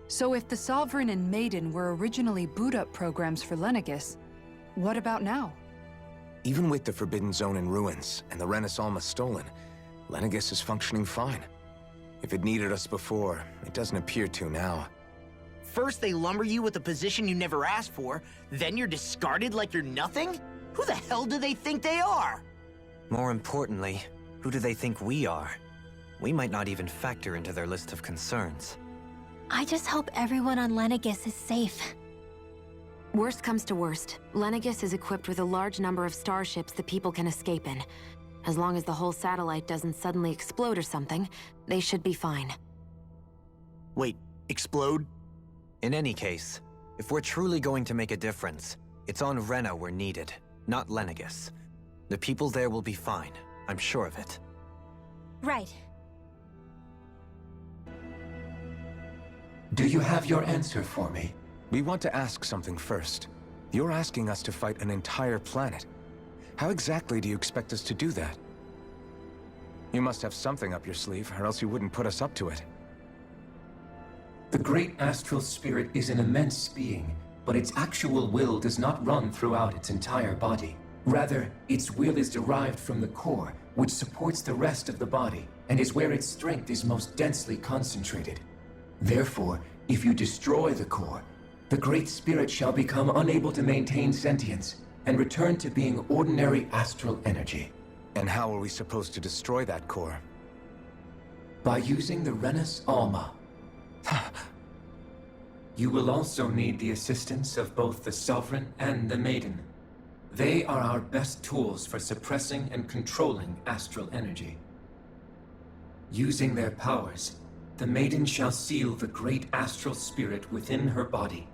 So if the Sovereign and Maiden were originally boot-up programs for Lenegis, what about now? Even with the Forbidden Zone in ruins and the Rena Alma stolen, Lenegis is functioning fine. If it needed us before, it doesn't appear to now. First they lumber you with a position you never asked for, then you're discarded like you're nothing? Who the hell do they think they are? More importantly, who do they think we are? We might not even factor into their list of concerns. I just hope everyone on Lenegis is safe. Worst comes to worst, Lenegis is equipped with a large number of starships that people can escape in. As long as the whole satellite doesn't suddenly explode or something, they should be fine. Wait, explode? In any case, if we're truly going to make a difference, it's on Rena we're needed, not Lenegis. The people there will be fine, I'm sure of it. Right. Do you have your answer for me? We want to ask something first. You're asking us to fight an entire planet. How exactly do you expect us to do that? You must have something up your sleeve, or else you wouldn't put us up to it. The great astral spirit is an immense being, but its actual will does not run throughout its entire body. Rather, its will is derived from the core, which supports the rest of the body, and is where its strength is most densely concentrated. Therefore, if you destroy the core, the Great Spirit shall become unable to maintain sentience, and return to being ordinary astral energy. And how are we supposed to destroy that core? By using the Rena Alma. You will also need the assistance of both the Sovereign and the Maiden. They are our best tools for suppressing and controlling astral energy. Using their powers, the Maiden shall seal the great astral spirit within her body,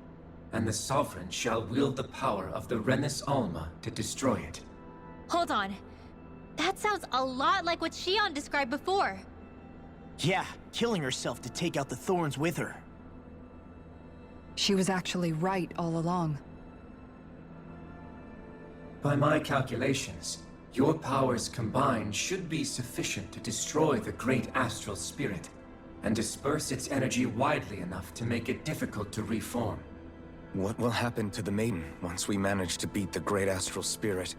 and the Sovereign shall wield the power of the Rena Alma to destroy it. Hold on. That sounds a lot like what Shion described before. Yeah, killing herself to take out the thorns with her. She was actually right all along. By my calculations, your powers combined should be sufficient to destroy the great astral spirit, and disperse its energy widely enough to make it difficult to reform. What will happen to the Maiden once we manage to beat the great astral spirit?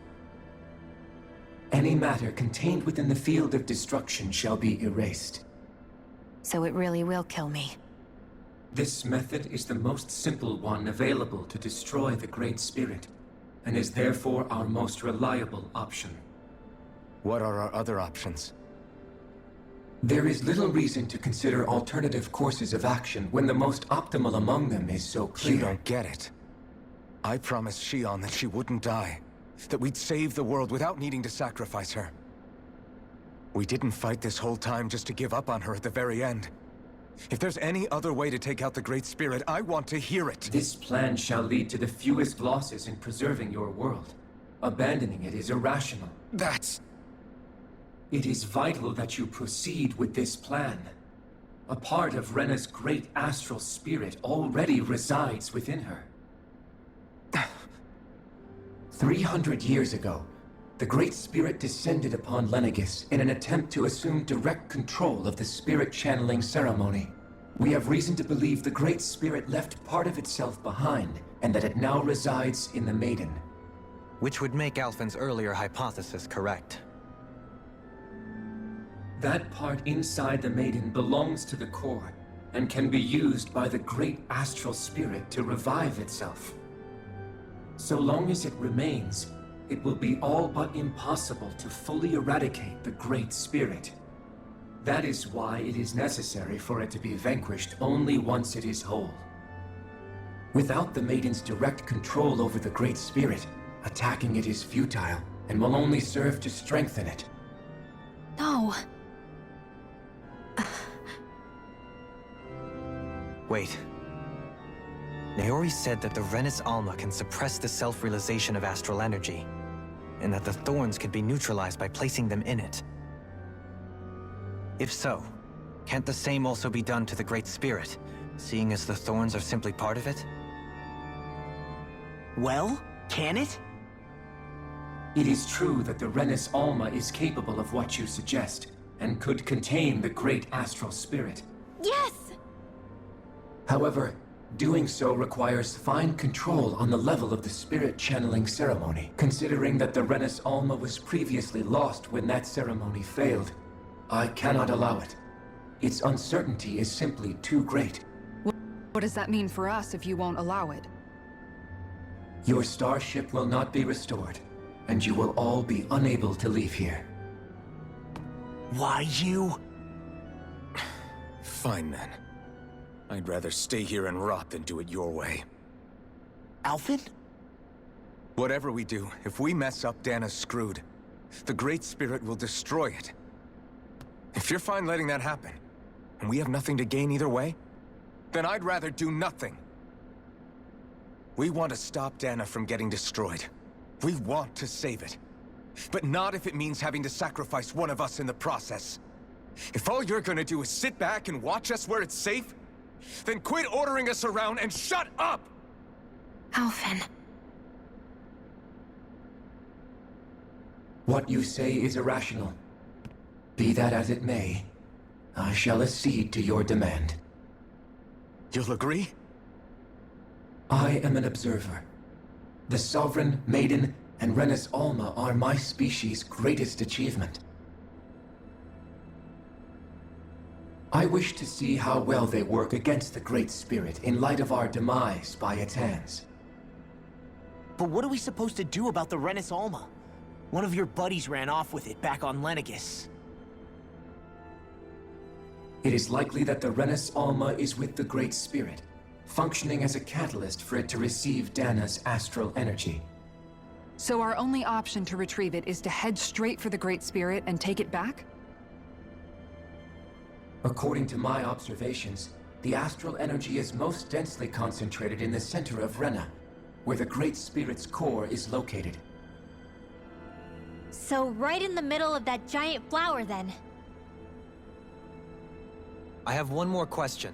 Any matter contained within the field of destruction shall be erased. So it really will kill me. This method is the most simple one available to destroy the Great Spirit, and is therefore our most reliable option. What are our other options? There is little reason to consider alternative courses of action when the most optimal among them is so clear. You don't get it. I promised Shion that she wouldn't die, that we'd save the world without needing to sacrifice her. We didn't fight this whole time just to give up on her at the very end. If there's any other way to take out the Great Spirit, I want to hear it. This plan shall lead to the fewest losses in preserving your world. Abandoning it is irrational. That's... It is vital that you proceed with this plan. A part of Rena's great astral spirit already resides within her. 300 years ago, the Great Spirit descended upon Lenegis in an attempt to assume direct control of the spirit channeling ceremony. We have reason to believe the Great Spirit left part of itself behind, and that it now resides in the Maiden. Which would make Alphen's earlier hypothesis correct. That part inside the Maiden belongs to the core, and can be used by the great astral spirit to revive itself. So long as it remains, it will be all but impossible to fully eradicate the Great Spirit. That is why it is necessary for it to be vanquished only once it is whole. Without the Maiden's direct control over the Great Spirit, attacking it is futile, and will only serve to strengthen it. No. Wait. Naori said that the Rena Alma can suppress the self-realization of astral energy, and that the thorns can be neutralized by placing them in it. If so, can't the same also be done to the Great Spirit, seeing as the thorns are simply part of it? Well, can it? It is true that the Rena Alma is capable of what you suggest, and could contain the great astral spirit. Yes! However, doing so requires fine control on the level of the spirit channeling ceremony. Considering that the Rena's Alma was previously lost when that ceremony failed, I cannot allow it. Its uncertainty is simply too great. What does that mean for us if you won't allow it? Your starship will not be restored, and you will all be unable to leave here. Why you? Fine then. I'd rather stay here and rot than do it your way. Alphen? Whatever we do, if we mess up, Dana's screwed. The Great Spirit will destroy it. If you're fine letting that happen, and we have nothing to gain either way, then I'd rather do nothing. We want to stop Dana from getting destroyed. We want to save it. But not if it means having to sacrifice one of us in the process. If all you're gonna do is sit back and watch us where it's safe, then quit ordering us around and shut up! Alphen. What you say is irrational. Be that as it may, I shall accede to your demand. You'll agree? I am an observer. The Sovereign, Maiden, and Rena's Alma are my species' greatest achievement. I wish to see how well they work against the Great Spirit in light of our demise by its hands. But what are we supposed to do about the Rena's Alma? One of your buddies ran off with it back on Lenegis. It is likely that the Rena's Alma is with the Great Spirit, functioning as a catalyst for it to receive Dana's astral energy. So our only option to retrieve it is to head straight for the Great Spirit and take it back? According to my observations, the astral energy is most densely concentrated in the center of Rena, where the Great Spirit's core is located. So right in the middle of that giant flower, then. I have one more question.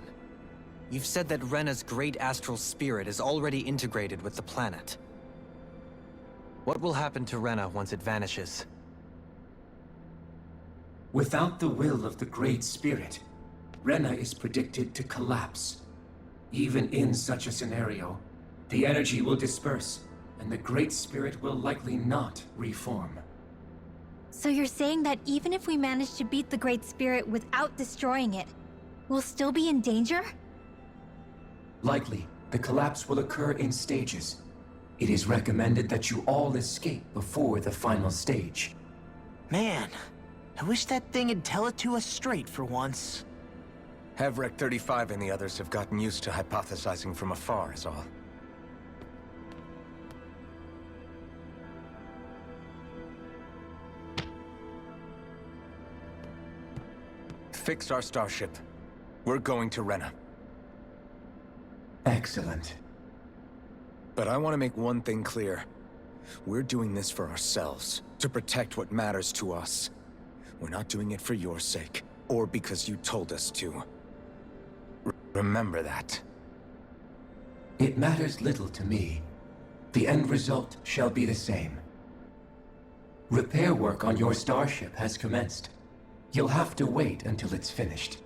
You've said that Rena's great astral spirit is already integrated with the planet. What will happen to Rena once it vanishes? Without the will of the Great Spirit, Rena is predicted to collapse. Even in such a scenario, the energy will disperse, and the Great Spirit will likely not reform. So you're saying that even if we manage to beat the Great Spirit without destroying it, we'll still be in danger? Likely, the collapse will occur in stages. It is recommended that you all escape before the final stage. Man, I wish that thing would tell it to us straight for once. Hevrek 35 and the others have gotten used to hypothesizing from afar is all. Fix our starship. We're going to Rena. Excellent. But I want to make one thing clear. We're doing this for ourselves, to protect what matters to us. We're not doing it for your sake, or because you told us to. Remember that. It matters little to me. The end result shall be the same. Repair work on your starship has commenced. You'll have to wait until it's finished.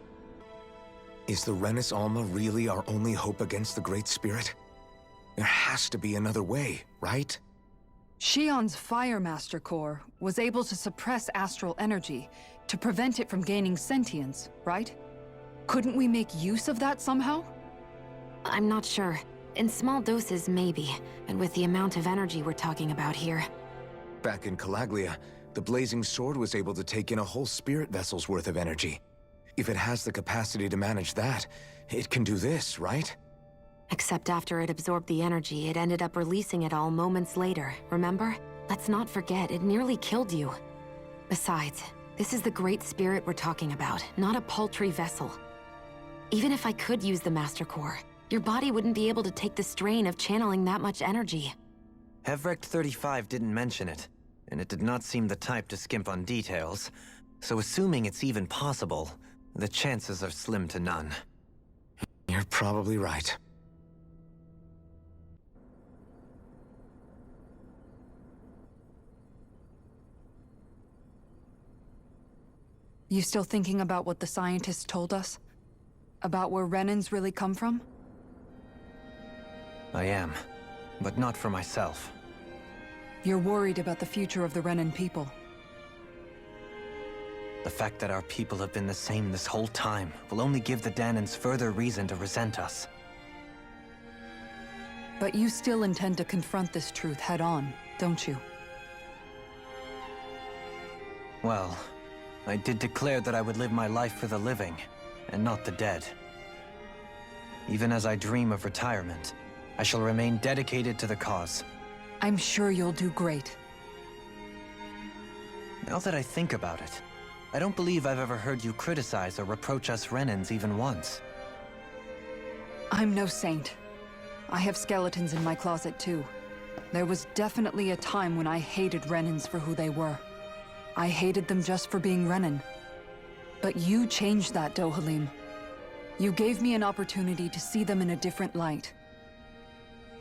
Is the Rena's Alma really our only hope against the Great Spirit? There has to be another way, right? Shion's Fire Master Core was able to suppress astral energy to prevent it from gaining sentience, right? Couldn't we make use of that somehow? I'm not sure. In small doses, maybe. And with the amount of energy we're talking about here. Back in Calaglia, the Blazing Sword was able to take in a whole spirit vessel's worth of energy. If it has the capacity to manage that, it can do this, right? Except after it absorbed the energy, it ended up releasing it all moments later, remember? Let's not forget, it nearly killed you. Besides, this is the Great Spirit we're talking about, not a paltry vessel. Even if I could use the Master Core, your body wouldn't be able to take the strain of channeling that much energy. Hevrek 35 didn't mention it, and it did not seem the type to skimp on details. So assuming it's even possible, the chances are slim to none. You're probably right. You still thinking about what the scientists told us? About where Renans really come from? I am, but not for myself. You're worried about the future of the Renan people. The fact that our people have been the same this whole time will only give the Danans further reason to resent us. But you still intend to confront this truth head-on, don't you? Well, I did declare that I would live my life for the living, and not the dead. Even as I dream of retirement, I shall remain dedicated to the cause. I'm sure you'll do great. Now that I think about it, I don't believe I've ever heard you criticize or reproach us Renans even once. I'm no saint. I have skeletons in my closet too. There was definitely a time when I hated Renans for who they were. I hated them just for being Renan. But you changed that, Dohalim. You gave me an opportunity to see them in a different light.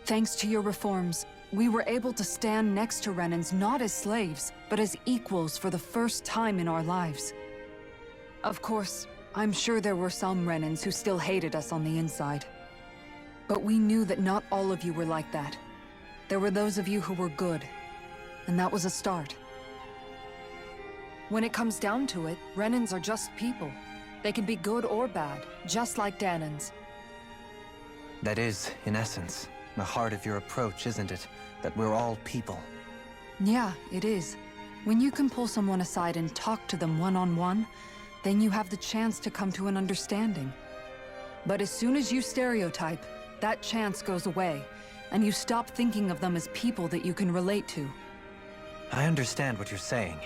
Thanks to your reforms, we were able to stand next to Renans not as slaves, but as equals for the first time in our lives. Of course, I'm sure there were some Renans who still hated us on the inside. But we knew that not all of you were like that. There were those of you who were good, and that was a start. When it comes down to it, Renans are just people. They can be good or bad, just like Danans. That is, in essence, the heart of your approach, isn't it? That we're all people. Yeah, it is. When you can pull someone aside and talk to them one-on-one, then you have the chance to come to an understanding. But as soon as you stereotype, that chance goes away, and you stop thinking of them as people that you can relate to. I understand what you're saying,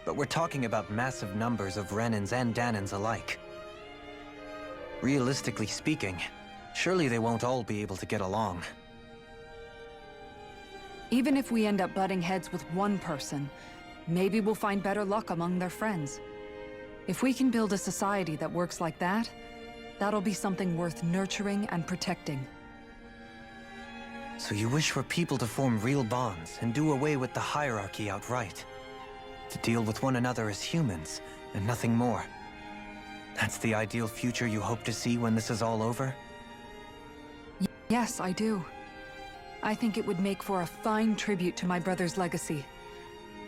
but we're talking about massive numbers of Renans and Danans alike. Realistically speaking, surely they won't all be able to get along. Even if we end up butting heads with one person, maybe we'll find better luck among their friends. If we can build a society that works like that, that'll be something worth nurturing and protecting. So you wish for people to form real bonds and do away with the hierarchy outright? To deal with one another as humans, and nothing more? That's the ideal future you hope to see when this is all over? Yes, I do. I think it would make for a fine tribute to my brother's legacy.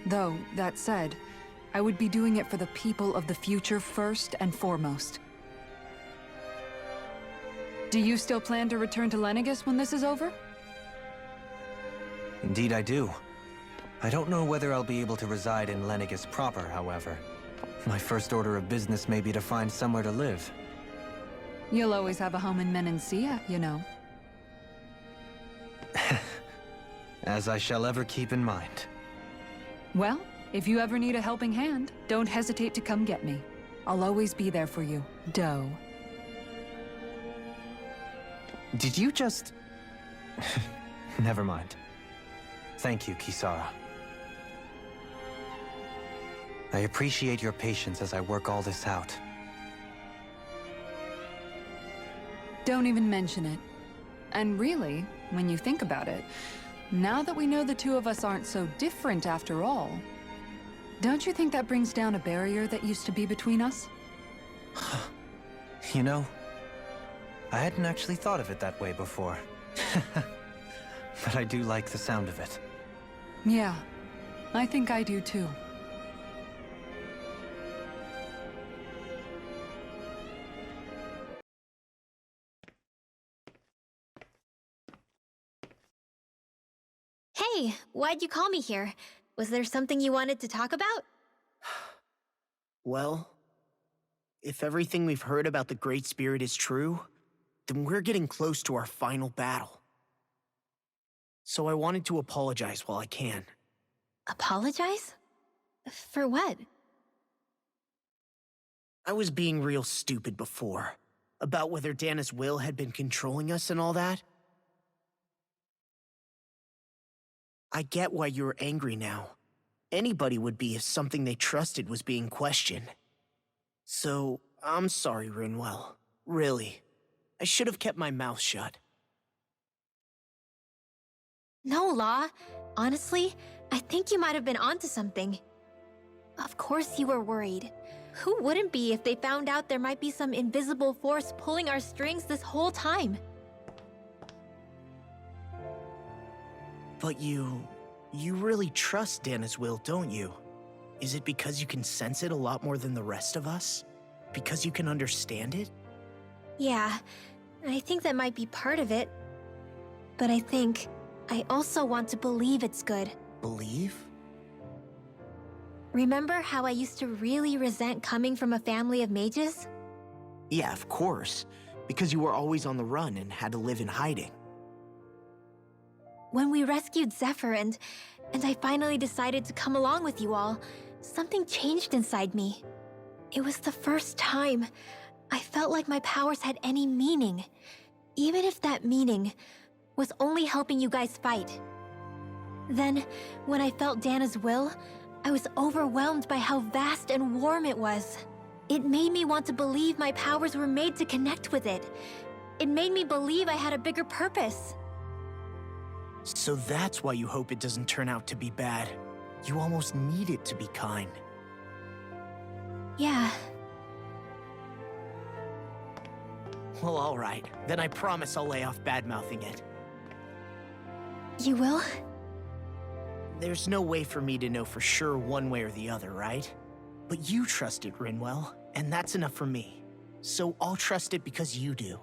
Though, that said, I would be doing it for the people of the future first and foremost. Do you still plan to return to Lenegis when this is over? Indeed I do. I don't know whether I'll be able to reside in Lenegis proper, however. My first order of business may be to find somewhere to live. You'll always have a home in Menancia, you know. As I shall ever keep in mind. Well, if you ever need a helping hand, don't hesitate to come get me. I'll always be there for you, Doe. Did you just... Never mind. Thank you, Kisara. I appreciate your patience as I work all this out. Don't even mention it. And really, when you think about it, now that we know the two of us aren't so different after all, don't you think that brings down a barrier that used to be between us? You know, I hadn't actually thought of it that way before. But I do like the sound of it. Yeah, I think I do too. Hey, why'd you call me here? Was there something you wanted to talk about? Well, if everything we've heard about the Great Spirit is true, then we're getting close to our final battle. So I wanted to apologize while I can. Apologize? For what? I was being real stupid before, about whether Dana's will had been controlling us and all that. I get why you're angry now. Anybody would be if something they trusted was being questioned. So, I'm sorry, Rinwell. Really. I should have kept my mouth shut. No, Law. Honestly, I think you might have been onto something. Of course you were worried. Who wouldn't be if they found out there might be some invisible force pulling our strings this whole time? But you really trust Dana's will, don't you? Is it because you can sense it a lot more than the rest of us? Because you can understand it? Yeah, I think that might be part of it. But I think I also want to believe it's good. Believe? Remember how I used to really resent coming from a family of mages? Yeah, of course. Because you were always on the run and had to live in hiding. When we rescued Zephyr and I finally decided to come along with you all, something changed inside me. It was the first time I felt like my powers had any meaning, even if that meaning was only helping you guys fight. Then, when I felt Dana's will, I was overwhelmed by how vast and warm it was. It made me want to believe my powers were made to connect with it. It made me believe I had a bigger purpose. So that's why you hope it doesn't turn out to be bad. You almost need it to be kind. Yeah. Well, alright. Then I promise I'll lay off bad-mouthing it. You will? There's no way for me to know for sure one way or the other, right? But you trust it, Rinwell, and that's enough for me. So I'll trust it because you do.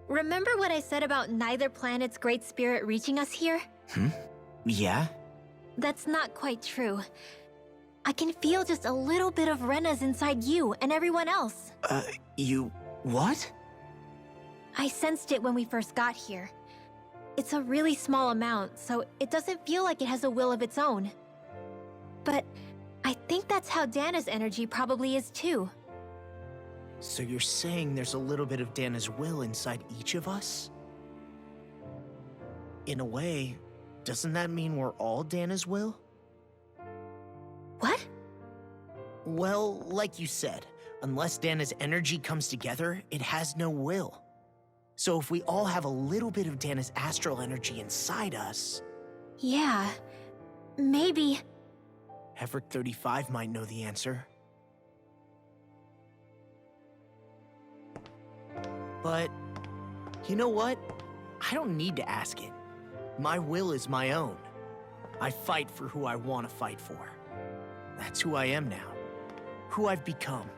Remember what I said about neither planet's great spirit reaching us here? Yeah? That's not quite true. I can feel just a little bit of Rena's inside you and everyone else. You... what? I sensed it when we first got here. It's a really small amount, so it doesn't feel like it has a will of its own. But I think that's how Dana's energy probably is too. So you're saying there's a little bit of Dana's will inside each of us? In a way, doesn't that mean we're all Dana's will? What? Well, like you said, unless Dana's energy comes together, it has no will. So if we all have a little bit of Dana's astral energy inside us... Yeah, maybe... Hefric 35 might know the answer. But, you know what? I don't need to ask it. My will is my own. I fight for who I want to fight for. That's who I am now. Who I've become.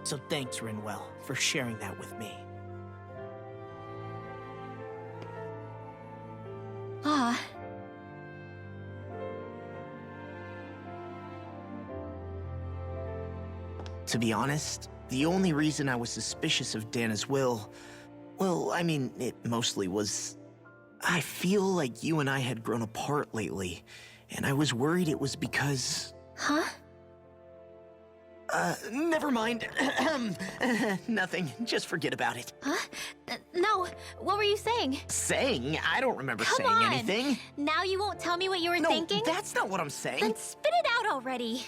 So thanks, Rinwell, for sharing that with me. Ah. To be honest, the only reason I was suspicious of Dana's will... well, I mean, it mostly was... I feel like you and I had grown apart lately, and I was worried it was because... Huh? Never mind. Nothing. Just forget about it. Huh? No, what were you saying? Saying? I don't remember Come saying on. anything. Now you won't tell me what you were No, thinking? that's not what I'm saying. Then spit it out already.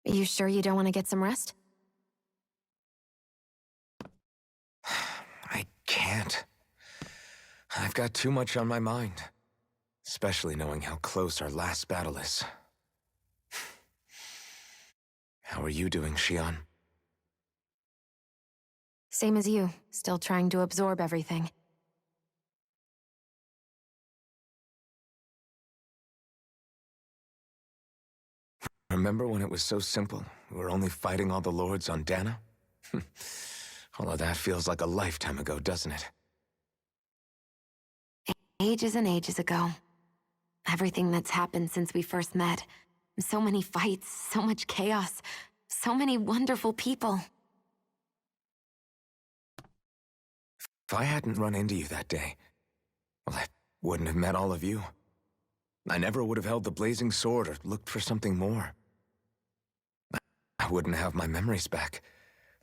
Are you sure you don't want to get some rest? I can't. I've got too much on my mind. Especially knowing how close our last battle is. How are you doing, Xion? Same as you, still trying to absorb everything. Remember when it was so simple? We were only fighting all the lords on Dana? All of that feels like a lifetime ago, doesn't it? Ages and ages ago. Everything that's happened since we first met. So many fights, so much chaos, so many wonderful people. If I hadn't run into you that day, well, I wouldn't have met all of you. I never would have held the blazing sword or looked for something more. I wouldn't have my memories back.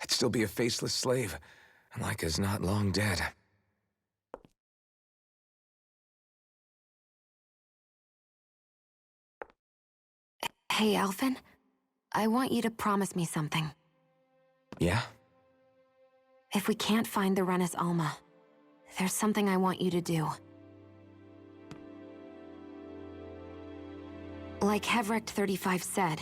I'd still be a faceless slave, like as not long dead. Hey, Alphen. I want you to promise me something. Yeah? If we can't find the Rena's Alma, there's something I want you to do. Like Hevrect 35 said,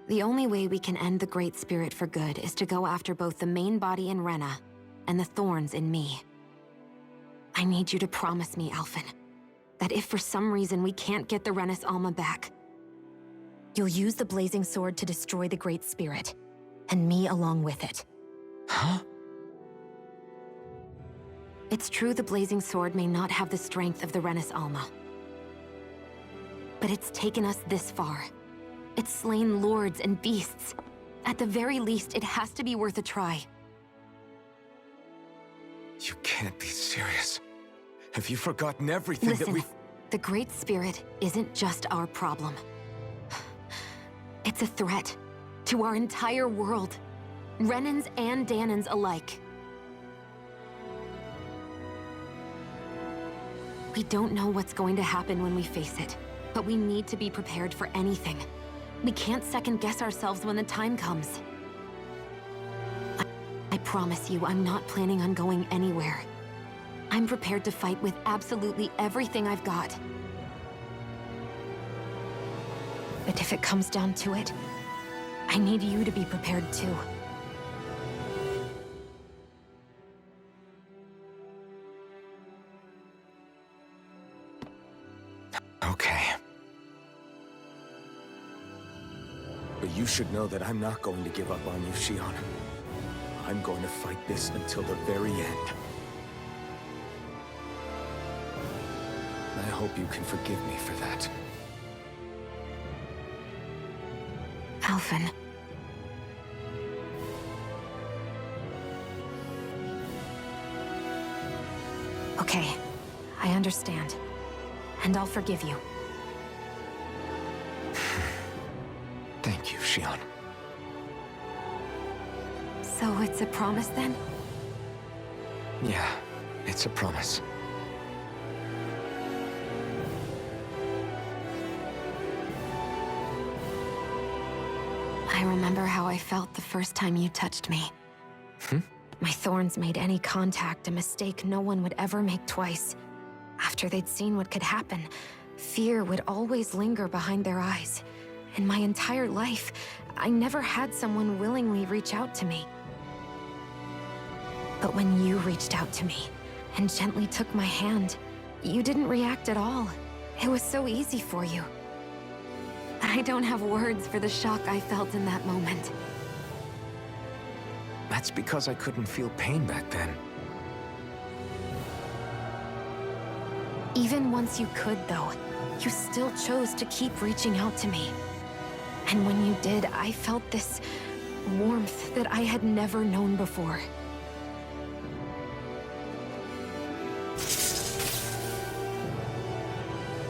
the only way we can end the Great Spirit for good is to go after both the main body in Rena and the thorns in me. I need you to promise me, Alphen, that if for some reason we can't get the Rena's Alma back, you'll use the Blazing Sword to destroy the Great Spirit, and me along with it. Huh? It's true the Blazing Sword may not have the strength of the Rena's Alma. But it's taken us this far. It's slain lords and beasts. At the very least, it has to be worth a try. You can't be serious. Have you forgotten everything that Listen, we've... the Great Spirit isn't just our problem. It's a threat to our entire world. Renans and Danans alike. We don't know what's going to happen when we face it, but we need to be prepared for anything. We can't second-guess ourselves when the time comes. I promise you, I'm not planning on going anywhere. I'm prepared to fight with absolutely everything I've got. But if it comes down to it, I need you to be prepared too. Okay. But you should know that I'm not going to give up on you, Shion. I'm going to fight this until the very end. I hope you can forgive me for that. Alphen. Okay, I understand. And I'll forgive you. Thank you, Shion. So it's a promise then? Yeah, it's a promise. I remember how I felt the first time you touched me. My thorns made any contact a mistake no one would ever make twice. After they'd seen what could happen, fear would always linger behind their eyes. In my entire life, I never had someone willingly reach out to me. But when you reached out to me and gently took my hand, you didn't react at all. It was so easy for you. I don't have words for the shock I felt in that moment. That's because I couldn't feel pain back then. Even once you could, though, you still chose to keep reaching out to me. And when you did, I felt this warmth that I had never known before.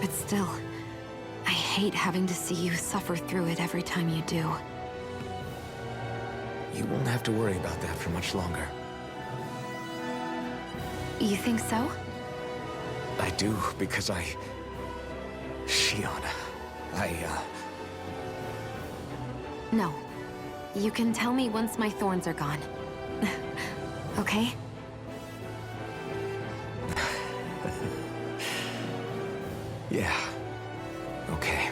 But still, I hate having to see you suffer through it every time you do. You won't have to worry about that for much longer. You think so? I do, because Shion, No. You can tell me once my thorns are gone. Okay? Yeah. Okay.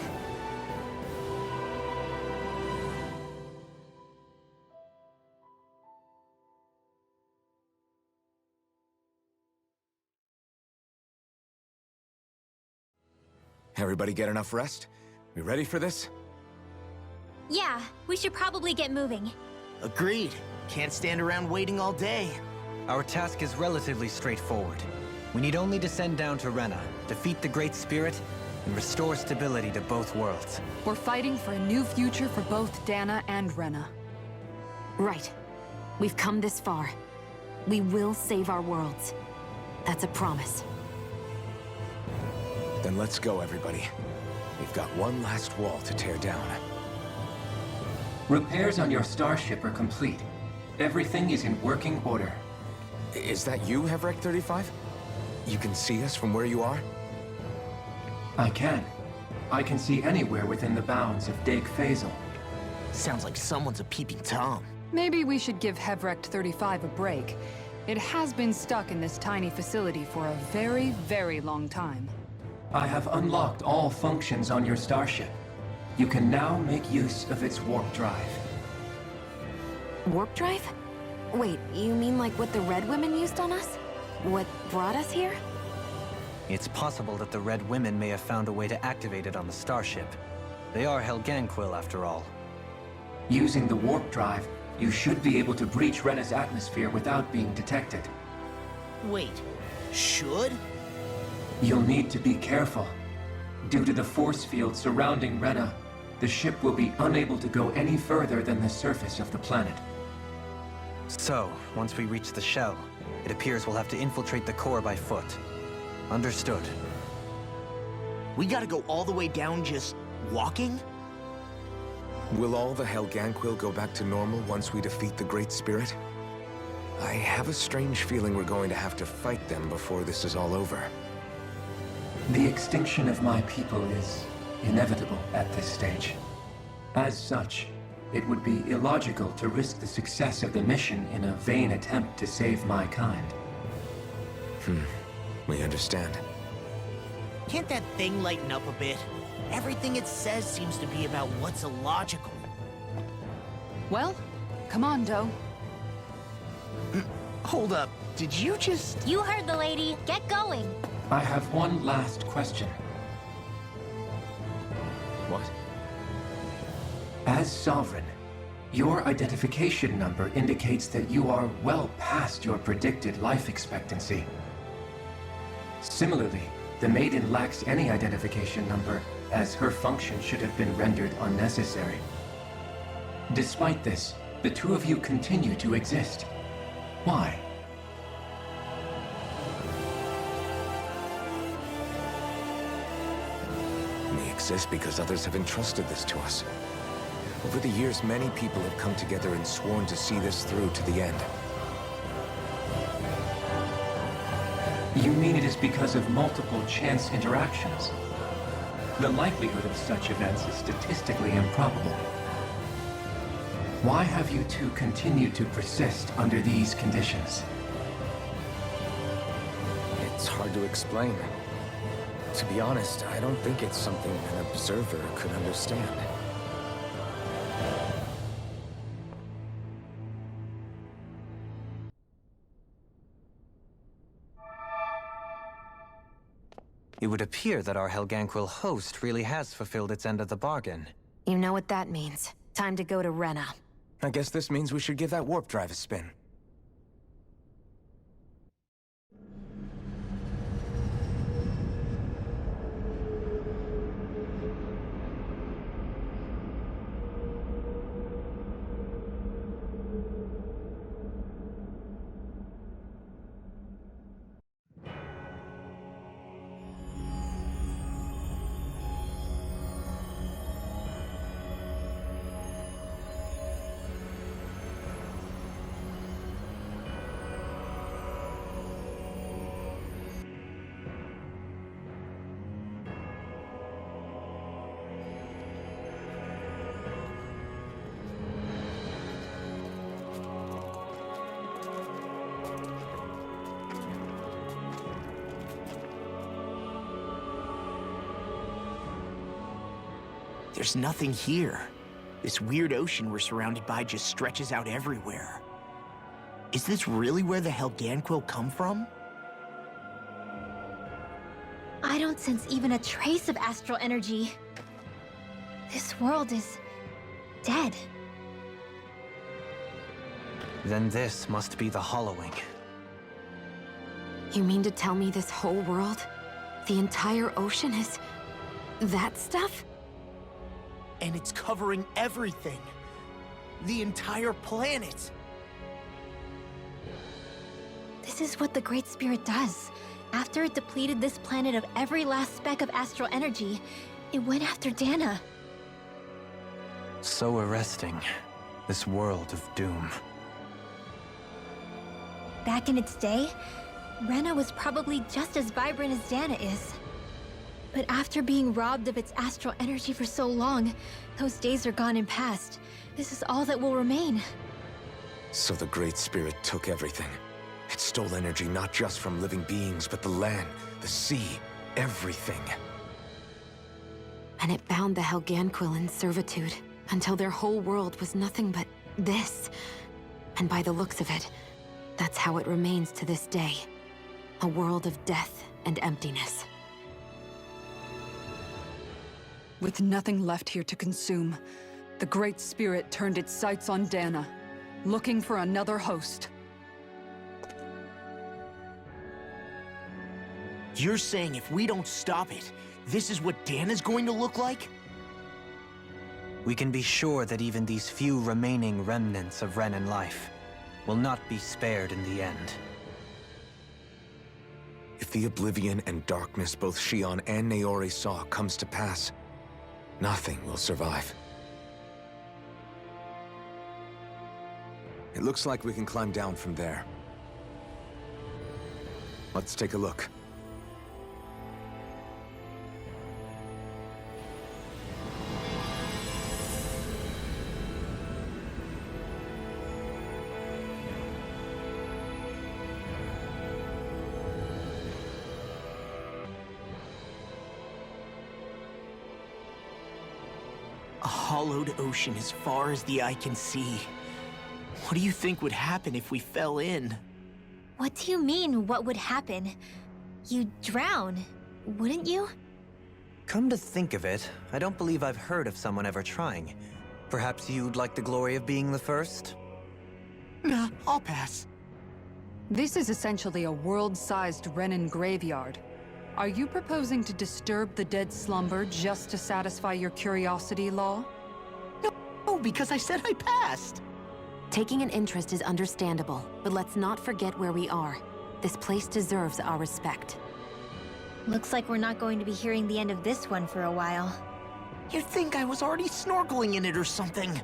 Everybody get enough rest? We ready for this? Yeah, we should probably get moving. Agreed. Can't stand around waiting all day. Our task is relatively straightforward. We need only descend down to Rena, defeat the Great Spirit, and restore stability to both worlds. We're fighting for a new future for both Dana and Rena. Right. We've come this far. We will save our worlds. That's a promise. Then let's go, everybody. We've got one last wall to tear down. Repairs on your starship are complete. Everything is in working order. Is that you, Hevrect 35? You can see us from where you are? I can. I can see anywhere within the bounds of Dake Faisal. Sounds like someone's a peeping Tom. Maybe we should give Hevrect 35 a break. It has been stuck in this tiny facility for a very, very long time. I have unlocked all functions on your starship. You can now make use of its warp drive. Warp drive? Wait, you mean like what the Red Women used on us? What brought us here? It's possible that the Red Women may have found a way to activate it on the starship. They are Helganquil, after all. Using the warp drive, you should be able to breach Rena's atmosphere without being detected. Wait, should? You'll need to be careful. Due to the force field surrounding Rena, the ship will be unable to go any further than the surface of the planet. So, once we reach the shell, it appears we'll have to infiltrate the core by foot. Understood. We gotta go all the way down just walking? Will all the Helganquil go back to normal once we defeat the Great Spirit? I have a strange feeling we're going to have to fight them before this is all over. The extinction of my people is inevitable at this stage. As such, it would be illogical to risk the success of the mission in a vain attempt to save my kind. We understand. Can't that thing lighten up a bit? Everything it says seems to be about what's illogical. Well, come on, Doe. Hold up, did you just... You heard the lady. Get going. I have one last question. What? As Sovereign, your identification number indicates that you are well past your predicted life expectancy. Similarly, the Maiden lacks any identification number, as her function should have been rendered unnecessary. Despite this, the two of you continue to exist. Why? We exist because others have entrusted this to us. Over the years, many people have come together and sworn to see this through to the end. You mean it is because of multiple chance interactions? The likelihood of such events is statistically improbable. Why have you two continued to persist under these conditions? It's hard to explain. To be honest, I don't think it's something an observer could understand. It would appear that our Helganquil host really has fulfilled its end of the bargain. You know what that means. Time to go to Rena. I guess this means we should give that warp drive a spin. There's nothing here. This weird ocean we're surrounded by just stretches out everywhere. Is this really where the Helganquil come from? I don't sense even a trace of astral energy. This world is dead. Then this must be the Hollowing. You mean to tell me this whole world, the entire ocean is... that stuff? And it's covering everything. The entire planet. This is what the Great Spirit does. After it depleted this planet of every last speck of astral energy, it went after Dana. So arresting. This world of doom. Back in its day, Rena was probably just as vibrant as Dana is. But after being robbed of its astral energy for so long, those days are gone and past. This is all that will remain. So the Great Spirit took everything. It stole energy not just from living beings, but the land, the sea, everything. And it bound the Helganquil in servitude, until their whole world was nothing but this. And by the looks of it, that's how it remains to this day. A world of death and emptiness. With nothing left here to consume, the Great Spirit turned its sights on Dana, looking for another host. You're saying if we don't stop it, this is what Dana's going to look like? We can be sure that even these few remaining remnants of Renan life will not be spared in the end. If the oblivion and darkness both Shion and Naori saw comes to pass, nothing will survive. It looks like we can climb down from there. Let's take a look. A hollowed ocean as far as the eye can see. What do you think would happen if we fell in? What do you mean, what would happen? You'd drown, wouldn't you? Come to think of it, I don't believe I've heard of someone ever trying. Perhaps you'd like the glory of being the first? Nah, I'll pass. This is essentially a world-sized Renan graveyard. Are you proposing to disturb the dead slumber just to satisfy your curiosity, Law? No, because I said I passed. Taking an interest is understandable, but let's not forget where we are. This place deserves our respect. Looks like we're not going to be hearing the end of this one for a while. You'd think I was already snorkeling in it or something.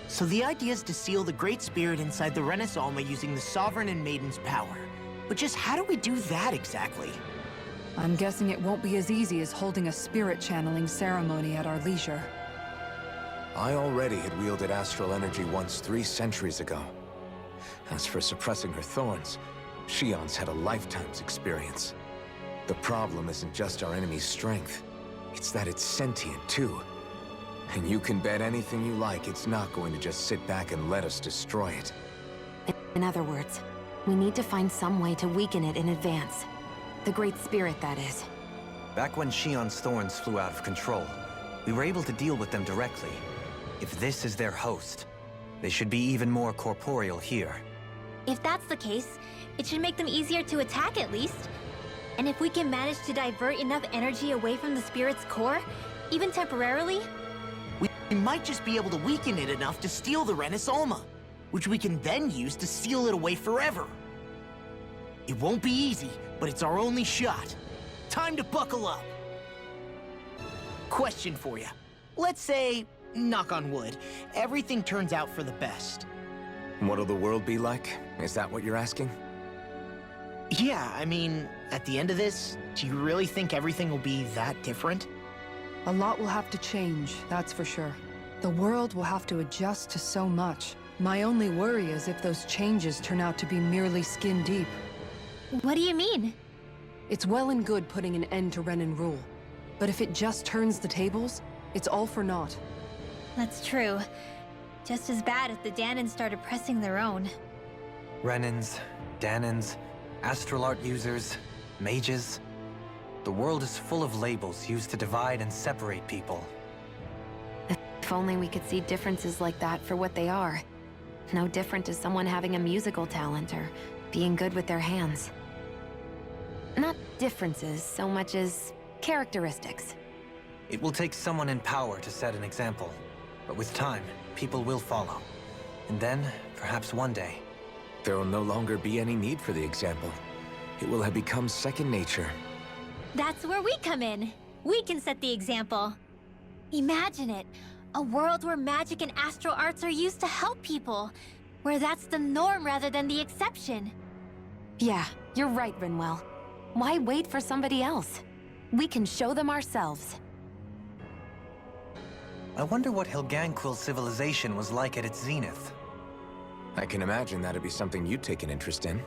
So the idea is to seal the Great Spirit inside the Renis Alma using the Sovereign and Maiden's power. But just how do we do that exactly? I'm guessing it won't be as easy as holding a spirit channeling ceremony at our leisure. I already had wielded astral energy once 3 centuries ago. As for suppressing her thorns, Shion's had a lifetime's experience. The problem isn't just our enemy's strength, it's that it's sentient too. And you can bet anything you like it's not going to just sit back and let us destroy it. In other words, we need to find some way to weaken it in advance. The Great Spirit, that is. Back when Shion's thorns flew out of control, we were able to deal with them directly. If this is their host, they should be even more corporeal here. If that's the case, it should make them easier to attack at least. And if we can manage to divert enough energy away from the spirit's core, even temporarily, We might just be able to weaken it enough to steal the Renis Alma, which we can then use to seal it away forever. It won't be easy, but it's our only shot. Time to buckle up. Question for you. Let's say, knock on wood, everything turns out for the best. What'll the world be like? Is that what you're asking? Yeah, I mean, at the end of this, do you really think everything will be that different? A lot will have to change, that's for sure. The world will have to adjust to so much. My only worry is if those changes turn out to be merely skin deep. what do you mean? It's well and good putting an end to Renan rule. But if it just turns the tables, it's all for naught. That's true. Just as bad if the Danans started pressing their own. Renans, Danans, astral art users, mages. The world is full of labels used to divide and separate people. If only we could see differences like that for what they are. No different as someone having a musical talent or being good with their hands. Not differences so much as characteristics. It will take someone in power to set an example. But with time, people will follow. And then, perhaps one day... There will no longer be any need for the example. It will have become second nature. That's where we come in. We can set the example. Imagine it. A world where magic and astral arts are used to help people. Where that's the norm rather than the exception. Yeah, you're right, Rinwell. Why wait for somebody else? We can show them ourselves. I wonder what Helganquil's civilization was like at its zenith. I can imagine that'd be something you'd take an interest in.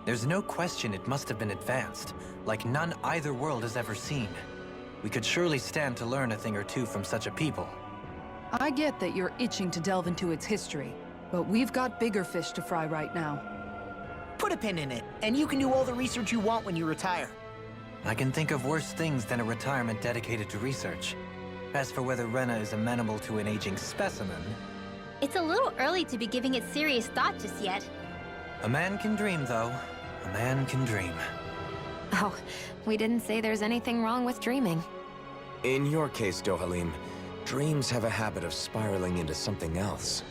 There's no question it must have been advanced, like none either world has ever seen. We could surely stand to learn a thing or two from such a people. I get that you're itching to delve into its history, but we've got bigger fish to fry right now. Put a pin in it, and you can do all the research you want when you retire. I can think of worse things than a retirement dedicated to research. As for whether Rena is amenable to an aging specimen... It's a little early to be giving it serious thought just yet. A man can dream, though. A man can dream. Oh, we didn't say there's anything wrong with dreaming. In your case, Dohalim, dreams have a habit of spiraling into something else.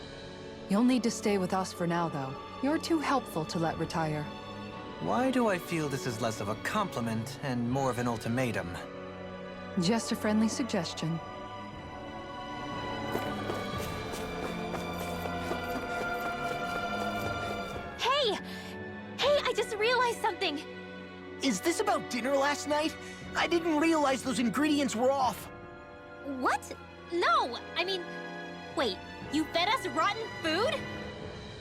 You'll need to stay with us for now, though. You're too helpful to let retire. Why do I feel this is less of a compliment and more of an ultimatum? Just a friendly suggestion. Hey! Hey, I just realized something! Is this about dinner last night? I didn't realize those ingredients were off. What? No! I mean, wait, you fed us rotten food?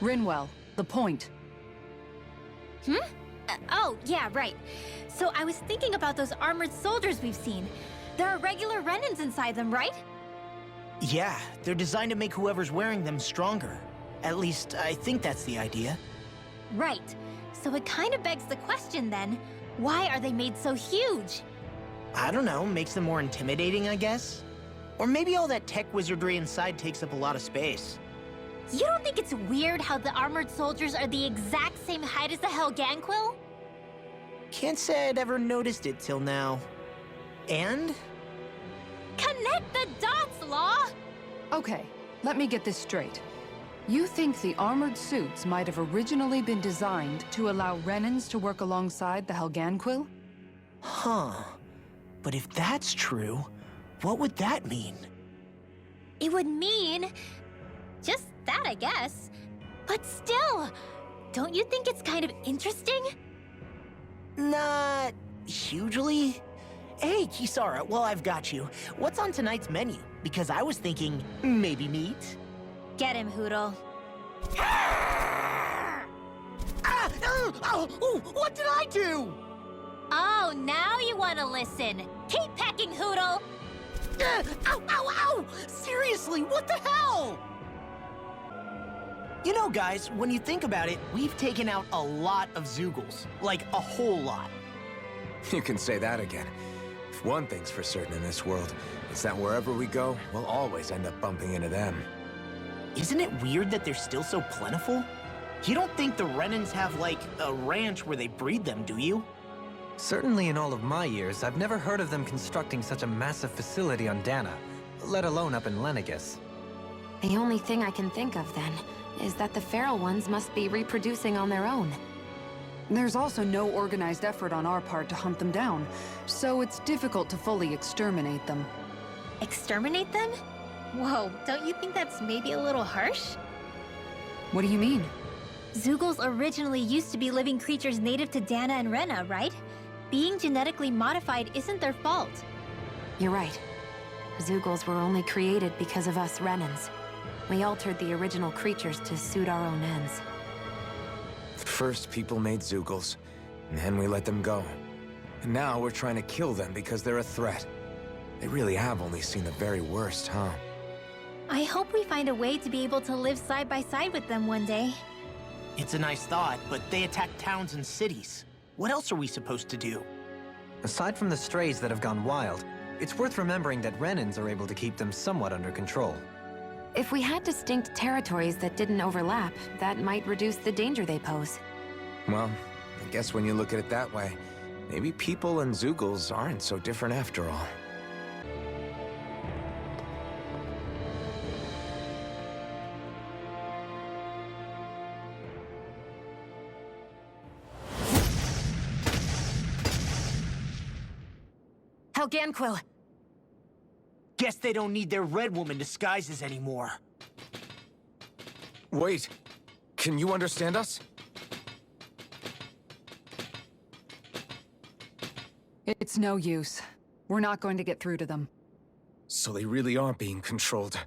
Rinwell, the point. Oh, yeah, right. So I was thinking about those armored soldiers we've seen. There are regular Renans inside them, right? Yeah, they're designed to make whoever's wearing them stronger. At least, I think that's the idea. Right. So it kind of begs the question then, why are they made so huge? I don't know, makes them more intimidating, I guess? Or maybe all that tech wizardry inside takes up a lot of space. You don't think it's weird how the armored soldiers are the exact same height as the Helganquil? Can't say I'd ever noticed it till now. And? Connect the dots, Law! Okay, let me get this straight. You think the armored suits might have originally been designed to allow Renans to work alongside the Helganquil? Huh. But if that's true, what would that mean? It would mean... just that, I guess. But still, don't you think it's kind of interesting? Not hugely. Hey, Kisara, well, I've got you. What's on tonight's menu? Because I was thinking, maybe meat? Get him, Hootle. What did I do? Oh, now you want to listen. Keep pecking, Hootle! Ow! Seriously, what the hell? You know, guys, when you think about it, we've taken out a lot of Zoogles. Like, a whole lot. You can say that again. If one thing's for certain in this world, it's that wherever we go, we'll always end up bumping into them. Isn't it weird that they're still so plentiful? You don't think the Renans have, like, a ranch where they breed them, do you? Certainly in all of my years, I've never heard of them constructing such a massive facility on Dana, let alone up in Lenegus. The only thing I can think of, then, is that the feral ones must be reproducing on their own. There's also no organized effort on our part to hunt them down, so it's difficult to fully exterminate them. Exterminate them? Whoa, don't you think that's maybe a little harsh? What do you mean? Zoogles originally used to be living creatures native to Dana and Rena, right? Being genetically modified isn't their fault. You're right. Zoogles were only created because of us Renans. We altered the original creatures to suit our own ends. First, people made Zoogles, and then we let them go. And now we're trying to kill them because they're a threat. They really have only seen the very worst, huh? I hope we find a way to be able to live side by side with them one day. It's a nice thought, but they attack towns and cities. What else are we supposed to do? Aside from the strays that have gone wild, it's worth remembering that Renans are able to keep them somewhat under control. If we had distinct territories that didn't overlap, that might reduce the danger they pose. Well, I guess when you look at it that way, maybe people and Zoogles aren't so different after all. Helganquil! Guess they don't need their Red Woman disguises anymore. Wait, can you understand us? It's no use. We're not going to get through to them. So they really are being controlled.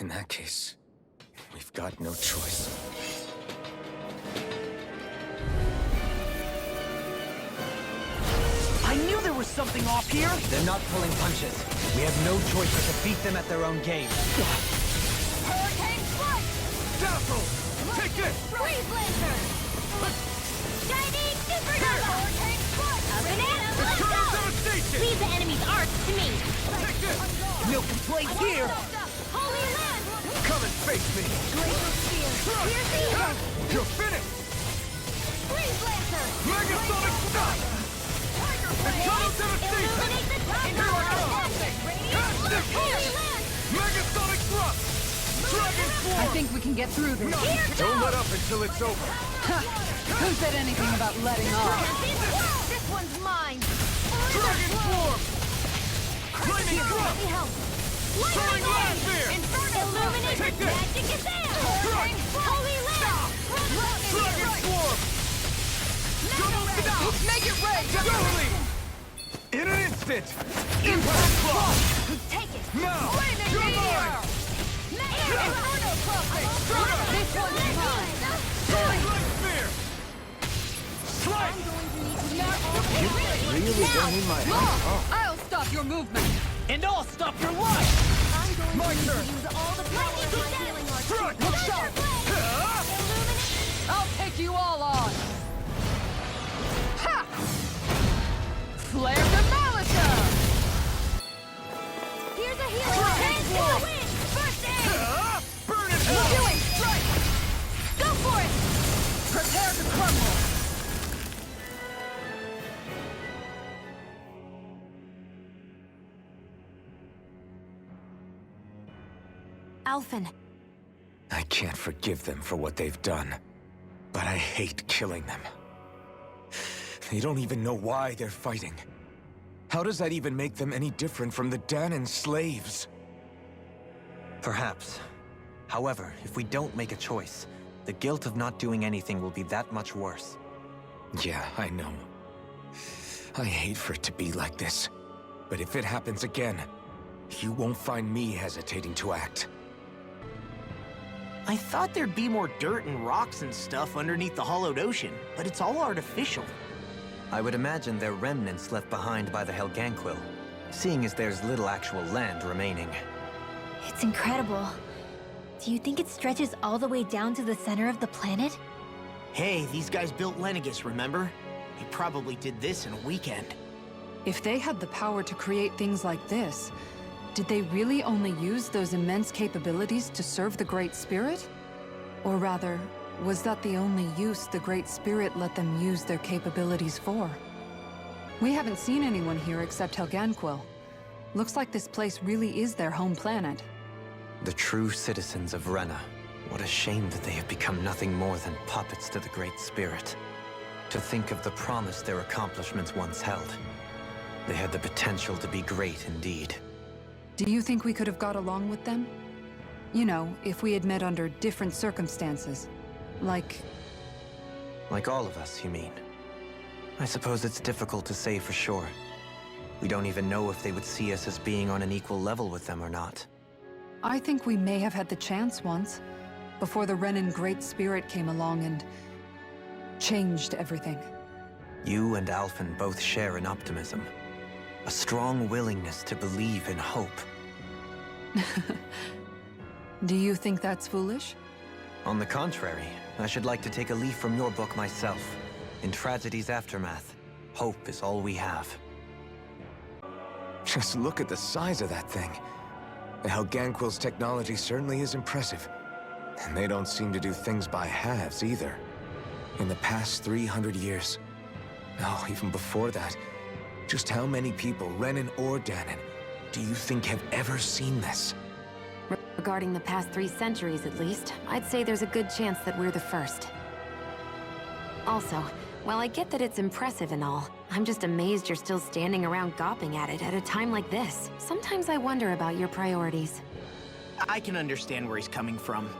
In that case, we've got no choice. I knew there was something off here! They're not pulling punches. We have no choice but to beat them at their own game. Hurricane Strike! Dazzle! Take this! Freeze Lancer! Shining Supernova! Hurricane Strike! A banana Eternal blast! devastation! Leave the enemy's arts to me! Take this! No complaints here! Holy Land! Come and face me! Glacial Spear! Here's the Ah, you're finished! Freeze Lancer! Megasonic Stop! Eternal devastation! Illuminate the top! Here I come! Fantastic! Holy Land! Megasonic thrust! Dragon I Swarm! think we can get through this. Don't let up until it's over! Who said anything about letting off? This one's mine! Dragon Swarm! Flaming thrust! Soaring Blast Spear! Illuminate Take this! magic is there! Crush! Holy Land! Dragon Swarm! Double Stop! Make it rain! Definitely! In an instant! Impact Claw! Take it! Now! You're mine! Inferno Crossing! This one's mine! Soaring Light Spear! Slice! Really don't need my help. I'll stop your movement! And I'll stop your life! My turn! Use all the power of my healing arts! Strike! Look sharp! I'll take you all on! Ha! Flare Demolition! Here's a healing hand to the wind! First aid! Burn it hell! Doing strike! Go for it! Prepare to crumble! Alphen, I can't forgive them for what they've done, but I hate killing them. They don't even know why they're fighting. How does that even make them any different from the Danon slaves? Perhaps. However, if we don't make a choice, the guilt of not doing anything will be that much worse. Yeah, I know. I hate for it to be like this. But if it happens again, you won't find me hesitating to act. I thought there'd be more dirt and rocks and stuff underneath the hollowed ocean, but it's all artificial. I would imagine they're remnants left behind by the Helganquil, seeing as there's little actual land remaining. It's incredible. Do you think it stretches all the way down to the center of the planet? Hey, these guys built Lenegus, remember? They probably did this in a weekend. If they had the power to create things like this, did they really only use those immense capabilities to serve the Great Spirit? Or rather, was that the only use the Great Spirit let them use their capabilities for? We haven't seen anyone here except Helganquil. Looks like this place really is their home planet. The true citizens of Rena. What a shame that they have become nothing more than puppets to the Great Spirit. To think of the promise their accomplishments once held. They had the potential to be great indeed. Do you think we could have got along with them? You know, if we had met under different circumstances. Like all of us, you mean? I suppose it's difficult to say for sure. We don't even know if they would see us as being on an equal level with them or not. I think we may have had the chance once, before the Renan Great Spirit came along and changed everything. You and Alphen both share an optimism. A strong willingness to believe in hope. Do you think that's foolish? On the contrary, I should like to take a leaf from your book myself. In tragedy's aftermath, hope is all we have. Just look at the size of that thing. The Helganquil's technology certainly is impressive. And they don't seem to do things by halves either. In the past 300 years, no, even before that, just how many people, Renan or Danon, do you think have ever seen this? regarding the past 3 centuries at least, I'd say there's a good chance that we're the first. Also, while I get that it's impressive and all, I'm just amazed you're still standing around gawping at it at a time like this. Sometimes I wonder about your priorities. I can understand where he's coming from.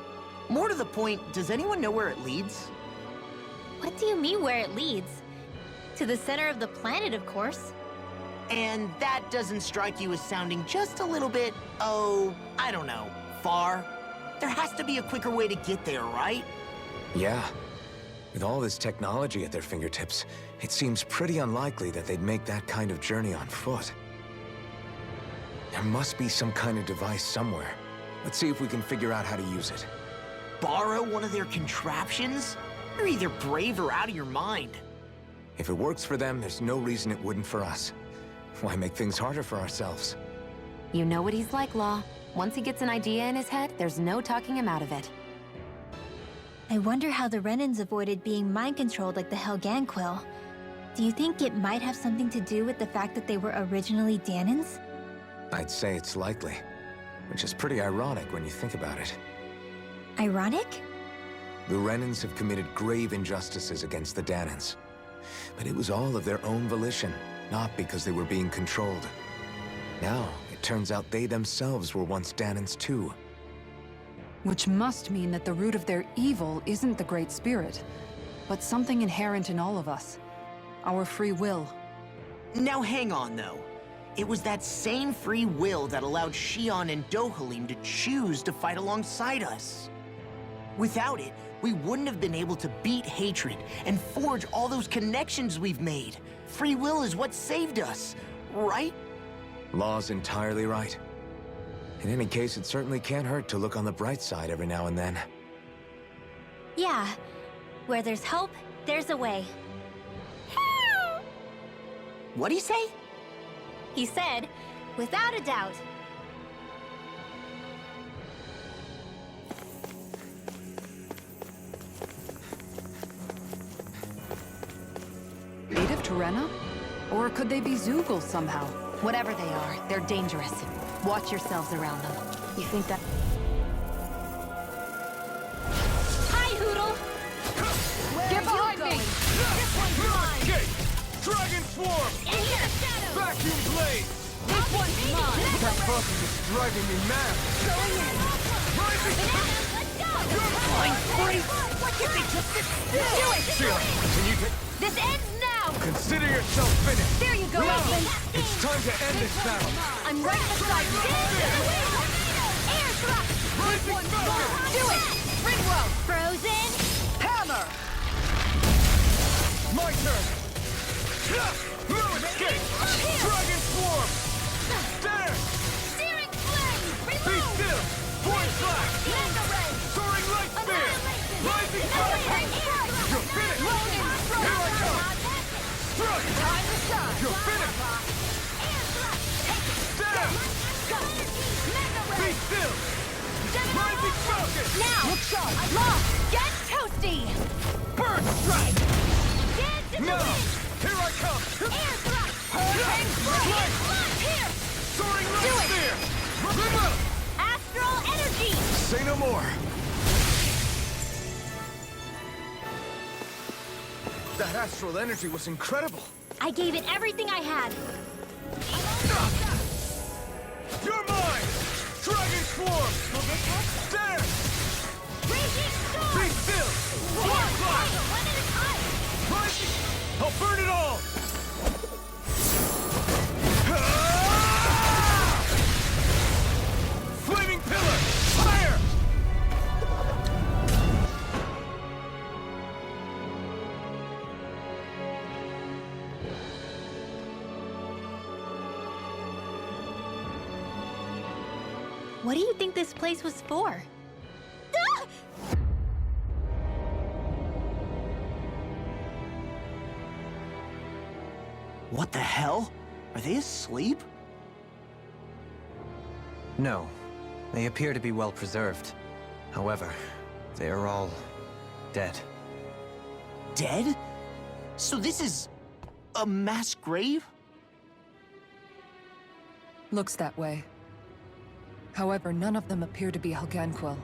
More to the point, does anyone know where it leads? What do you mean where it leads? To the center of the planet, of course. And that doesn't strike you as sounding just a little bit, oh, I don't know, far? There has to be a quicker way to get there, right? Yeah. With all this technology at their fingertips, it seems pretty unlikely that they'd make that kind of journey on foot. There must be some kind of device somewhere. Let's see if we can figure out how to use it. Borrow one of their contraptions? You're either brave or out of your mind. If it works for them, there's no reason it wouldn't for us. Why make things harder for ourselves? You know what he's like, Law. Once he gets an idea in his head, there's no talking him out of it. I wonder how the Renans avoided being mind-controlled like the Helganquil. Do you think it might have something to do with the fact that they were originally Danans? I'd say it's likely. Which is pretty ironic when you think about it. Ironic? The Renans have committed grave injustices against the Danans. But it was all of their own volition, not because they were being controlled. Now, it turns out they themselves were once Danans too. Which must mean that the root of their evil isn't the Great Spirit, but something inherent in all of us. Our free will. Now hang on, though. It was that same free will that allowed Xion and Dohalim to choose to fight alongside us. Without it, we wouldn't have been able to beat hatred and forge all those connections we've made. Free will is what saved us, right? Law's entirely right. In any case, it certainly can't hurt to look on the bright side every now and then. Yeah. Where there's hope, there's a way. What'd he say? He said, without a doubt. Native to Rena? Or could they be Zoogle somehow? Whatever they are, they're dangerous. Watch yourselves around them. You think that... Hi, Hoodle! Get behind me! This one's mine! Dragon Swarm! In here! Shadow! Vacuum Blade! This one's mine! That buzzing is driving me mad! Going in! Rising! Let's go! Flying free! Why can't they just sit still? Do it! Sheila, can you This ends now! consider yourself finished? There you go, Elfin! It's time to end this battle! I'm right beside you! Air thrust! Rising Thunder! Do it! Ringworld! Frozen! Hammer! My turn! No escape! Dragon Swarm! There! Searing flame! Be Reload! still! Void Flash! Mega Ray! Soaring Light Spear! Rising Thunder! You're finished! Here I come! Thrust! Time to shine! You're finished! There! Be still! Rising Falcon! Now! Look sharp! Lost! Get toasty! Bird Strike! Dance in the Now! wind! Here I come! Air thrust! Hurricane Strike! Here! Soaring Do Light it! Spear! Remove! Astral energy! Say no more! That astral energy was incredible! I gave it everything I had. You're mine! Dragon Swarm! There! Raging storm! Be still! Void Flash! One at a time! Rising! I'll burn it all! Flaming Pillar! Fire! What do you think this place was for? Ah! What the hell? Are they asleep? No. They appear to be well preserved. However, they are all dead. Dead? So this is a mass grave? Looks that way. However, none of them appear to be Helganquil.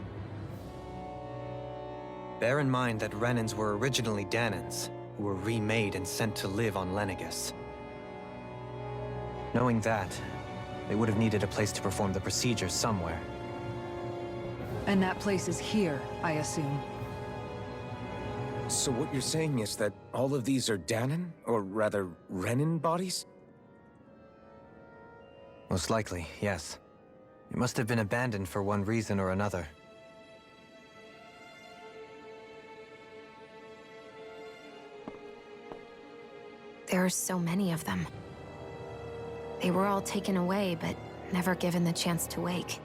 Bear in mind that Renans were originally Danans, who were remade and sent to live on Lenegis. Knowing that, they would have needed a place to perform the procedure somewhere. And that place is here, I assume. So what you're saying is that all of these are Danan? Or rather, Renan bodies? Most likely, yes. It must have been abandoned for one reason or another. There are so many of them. They were all taken away, but never given the chance to wake.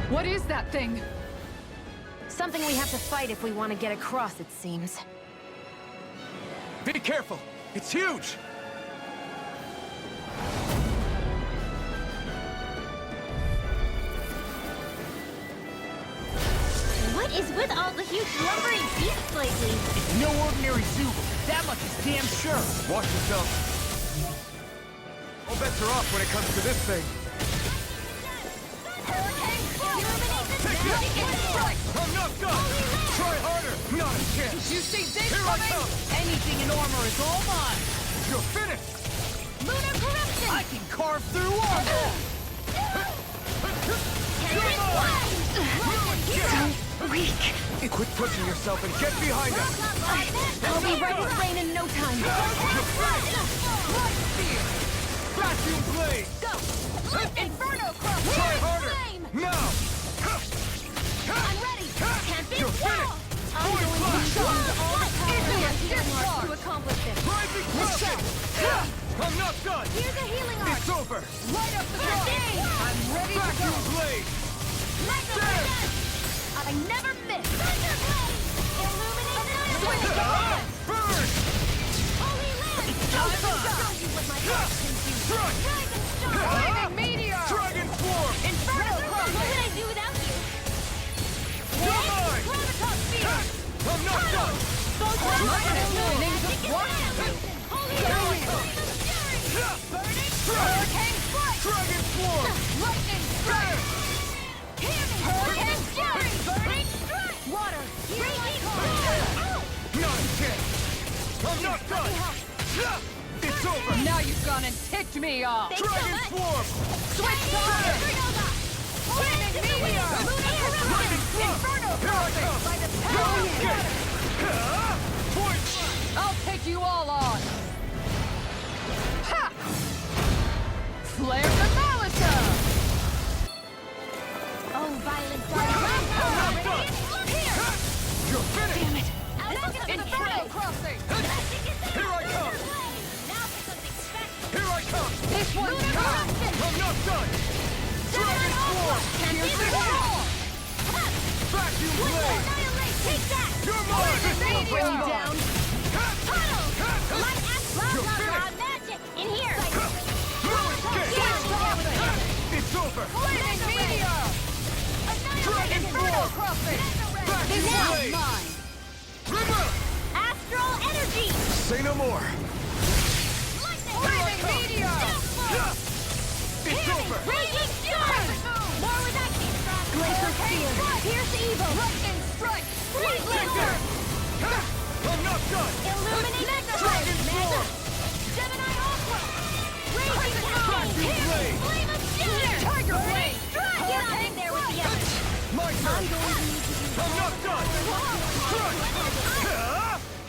What is that thing? Something we have to fight if we want to get across, it seems. Be careful! It's huge! What is with all the huge lumbering beasts lately? It's no ordinary zoo, that much is damn sure. Watch yourself. All bets are off when it comes to this thing. I'm not done! Try harder! Not a chance! You see this Here coming? I come! Anything in armor is all mine. You're finished! Lunar corruption! I can carve through armor. Weak. Quit pushing yourself and get behind us! I'll be right with Rena in no time. Vacuum blade! Go! Inferno cross! Try harder! Now! I'm ready! Can't be You're wall! finished! I'm going to use all the power of my healing arts to accomplish this. Rising Falcon! I'm not done! Here's a healing art! It's over! Right up the top. I'm ready to go. Vacuum blade! There! I never miss! Thunder blade! Illuminate! Switch on! Burn! Holy land! I'll show you what my heart can do! Dragon Star! Flaming meteor. Dragon Swarm! Inferno cross! What would I do without you? You're mine! Gravitas Sphere! I'm not done! Lightning just watch you. Holy land! Burning! Hurricane Strike! Dragon Swarm! Lightning strike. Hear me! Hurricane Fury! Burning strike! Water! Raging storm! Not a chance! I'm not done! It's over! Now you've gone and ticked me off. Thanks so Dragon much! Swarm! Switch target. Flaming meteor! Lightning Swarm! Inferno Here I come! by the power of Go! water. Point! I'll take you all on. Ha! Flare the Malisa. Oh, violent I'm not done! Look here! You're finished! Inferno crossing. Here I come! Now for something special! Here I come! This one's yours. I'm not done! Dragon Swarm! Here's the wall. Vacuum blade! Annihilate! Take that! You're mine! Bring you down! Tunnel! Light act! You're Blah, finished! blah, magic! In here! It's over! Flaming meteor. Dragon Inferno Swarm! crossing. Vacuum This one's blade! mine. Rena! Astral energy! Say no more! Flaming meteor. It's over! Raging storm! More where that came from! Glacier Spear! Pierce evil! Lightning strike. Fleet Take Laser! this! I'm not done! Illuminate! Dragon Swarm! Gemini Aqua! Raging Vacuum Captain! blade! Flame of Shatter! Tiger blade. Strike! Get on in there with the others! My turn! I'm not done!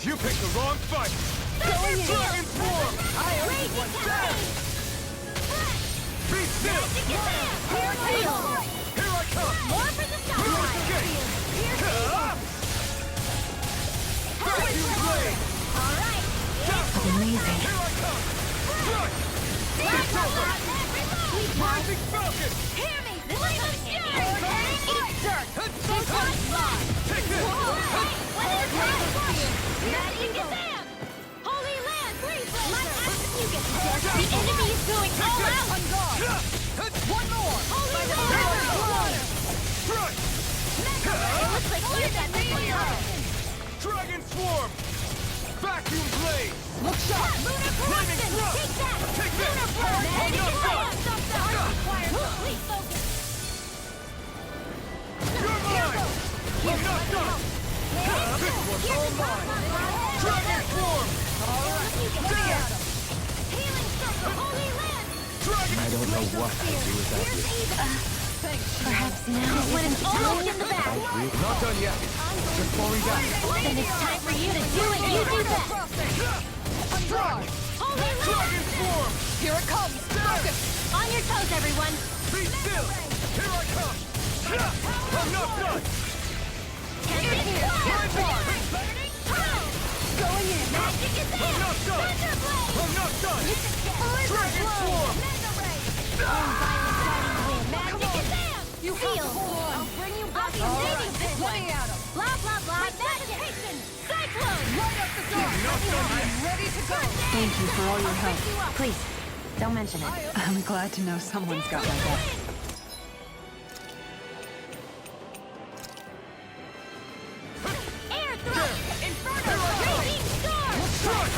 You picked the wrong fight! Dragon Swarm! Raging Captain! Be still! Here Here I come! More for the Who sunlight! escaped? Vacuum blade! Alright! Amazing. Here I come! Strike! It's over! Rising Falcon! Hear me! Flame of Fury! Eat dirt! This one's mine! Take this! Magic Gazam! Holy Land! Breeze Laser! The enemy is going all out! On guard. One more. Holy Here I come! Land! Strike! It looks like you're that meteor! Dragon Swarm! Vacuum blade! Look sharp. Lunar Corruption! Take that! all mine. Dragon form! Alright, let me at him. Healing circle, holy land! I don't know what I'd do without you. Perhaps now When isn't it's the almost time? in the back, Not done yet. Just falling back. then it's time for you to do what you do best. Strike! Holy land! Dragon form! Here it comes! Focus! On your toes, everyone. Be still! Here I come! I'm not done! Tempest here! fire! Burning Going in. Magic is I'm in. not done! Thunder blade. I'm not done! Dragon Blizzard form! Mega ray. Magic is in. You have Heal. to hold on. I'll bring you back in All saving right, this let one. me at him. Blah blah blah. Meditation. Cyclone. Right up the door! I'm ready to go! Thank you for all your help. Please, don't mention it. I'm glad to know someone's got my back. Air thrust. Inferno. Raging storm. Strike!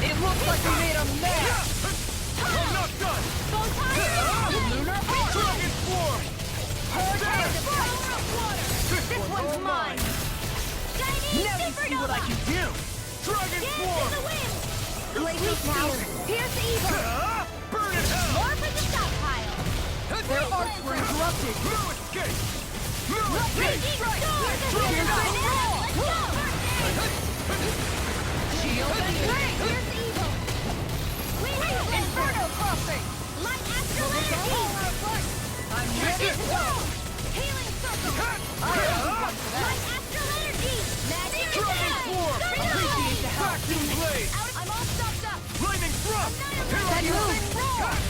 It looks like we made a mess! I'm not done! Lunar Dragon form! This one's mine. Chinese Now you see what I can do! Dragon Dance in form! the wind. Blazing now. Pierce evil. Burn it hell! More for the stockpile. Their arts were interrupted! No escape! No escape! Raging storm. Dragon form! Shield and blade. Pierce evil. Inferno crossing. Light astral energy. I'm ready! Healing circle. Light astral energy. Magic Dragon form! Appreciate the help. Vacuum blade! I'm all stopped up. Lightning thrust! Here I come!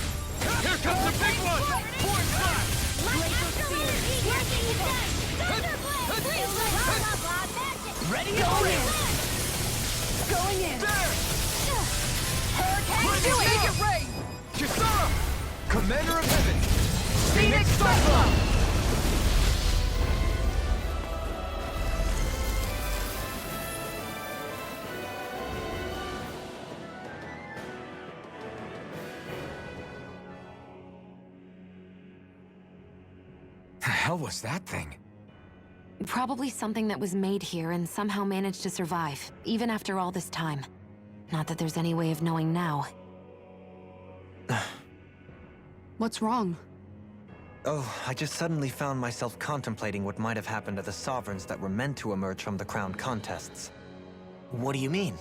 Here comes the big one! Point blast! Light astral energy. Piercing event. Thunder blade. Blah blah blah. Magic. Ready to go in! Going in. There! Hurricane. Do it! Make it rain! Kisara! Commander of Heaven! Phoenix Cyclone! The hell was that thing? Probably something that was made here and somehow managed to survive, even after all this time. Not that there's any way of knowing now. What's wrong? Oh, I just suddenly found myself contemplating what might have happened to the sovereigns that were meant to emerge from the crown contests. What do you mean?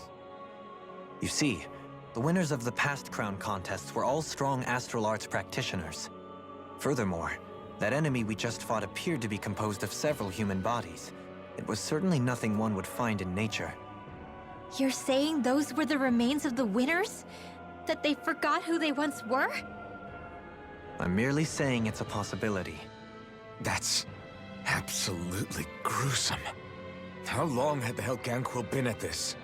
You see, the winners of the past crown contests were all strong astral arts practitioners. Furthermore, that enemy we just fought appeared to be composed of several human bodies. It was certainly nothing one would find in nature. You're saying those were the remains of the winners? That they forgot who they once were? I'm merely saying it's a possibility. That's absolutely gruesome. How long had the Helganquil been at this?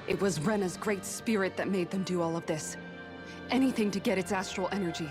It was Rena's great spirit that made them do all of this. Anything to get its astral energy.